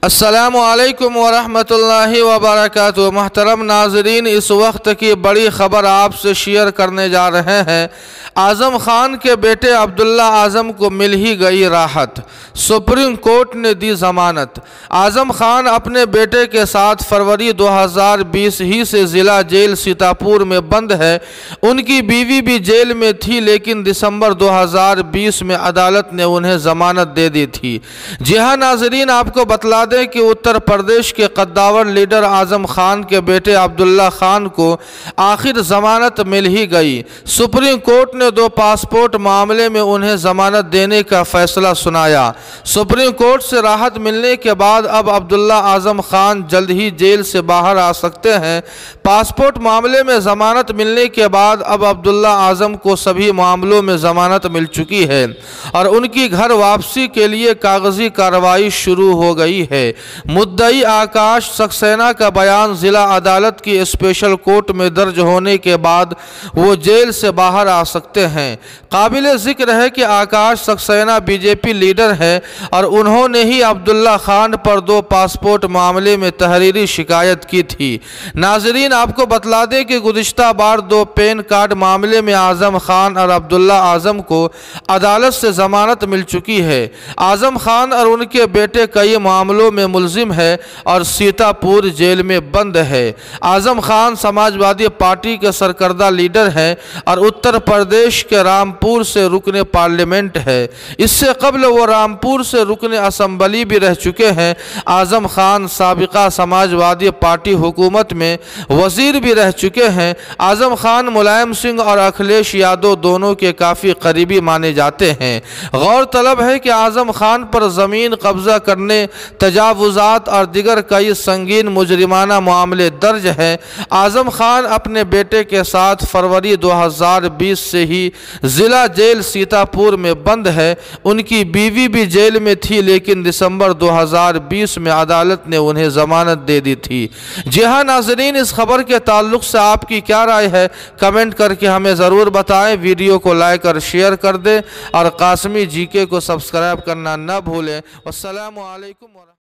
अस्सलामुअलैकुम वरहमतुल्लाहि वबरकातुहू। महतरम नाजरीन, इस वक्त की बड़ी ख़बर आपसे शेयर करने जा रहे हैं। आज़म खान के बेटे अब्दुल्ला आज़म को मिल ही गई राहत, सुप्रीम कोर्ट ने दी ज़मानत। आज़म खान अपने बेटे के साथ फरवरी 2020 ही से ज़िला जेल सीतापुर में बंद है। उनकी बीवी भी जेल में थी, लेकिन दिसंबर 2020 में अदालत ने उन्हें ज़मानत दे दी थी। जी हाँ नाजरीन, आपको बतला दें कि उत्तर प्रदेश के कद्दावर लीडर आज़म खान के बेटे अब्दुल्ला खान को आखिर ज़मानत मिल ही गई। सुप्रीम कोर्ट ने 2 पासपोर्ट मामले में उन्हें ज़मानत देने का फैसला सुनाया। सुप्रीम कोर्ट से राहत मिलने के बाद अब अब्दुल्ला आज़म खान जल्द ही जेल से बाहर आ सकते हैं। पासपोर्ट मामले में ज़मानत मिलने के बाद अब अब्दुल्ला आज़म को सभी मामलों में ज़मानत मिल चुकी है और उनकी घर वापसी के लिए कागजी कार्रवाई शुरू हो गई है। मुद्दई आकाश सक्सेना का बयान जिला अदालत की स्पेशल कोर्ट में दर्ज होने के बाद वो जेल से बाहर आ सकते हैं। काबिल जिक्र है कि आकाश सक्सेना बीजेपी लीडर है और उन्होंने ही अब्दुल्ला खान पर 2 पासपोर्ट मामले में तहरीरी शिकायत की थी। नाजरीन, आपको बतला दें कि गुज़िश्ता बार 2 पैन कार्ड मामले में आज़म खान और अब्दुल्ला आज़म को अदालत से ज़मानत मिल चुकी है। आज़म खान और उनके बेटे कई मामलों में मुलजिम है और सीतापुर जेल में बंद है। आज़म खान समाजवादी पार्टी के सरकर्दा लीडर हैं और उत्तर प्रदेश के रामपुर से रुकने पार्लियामेंट है। इससे कबल वो रामपुर से रुकने असम्बली भी रह चुके हैं। आज़म खान साबिका समाजवादी पार्टी हुकूमत में वजीर भी रह चुके हैं। आज़म खान मुलायम सिंह और अखिलेश यादव दोनों के काफ़ी करीबी माने जाते हैं। गौरतलब है कि आज़म खान पर ज़मीन कब्जा करने, तजावुज़ात और दिगर कई संगीन मुजरिमाना मामले दर्ज हैं। आज़म खान अपने बेटे के साथ फरवरी 2020 से ही ज़िला जेल सीतापुर में बंद है। उनकी बीवी भी जेल में थी, लेकिन दिसंबर 2020 में अदालत ने उन्हें ज़मानत दे दी थी। जी हाँ नाज़रीन, इस खबर के ताल्लुक़ से आपकी क्या राय है, कमेंट करके हमें ज़रूर बताएं। वीडियो को लाइक और शेयर कर दें और कासमी जीके को सब्सक्राइब करना न भूलें। अस्सलामु अलैकुम।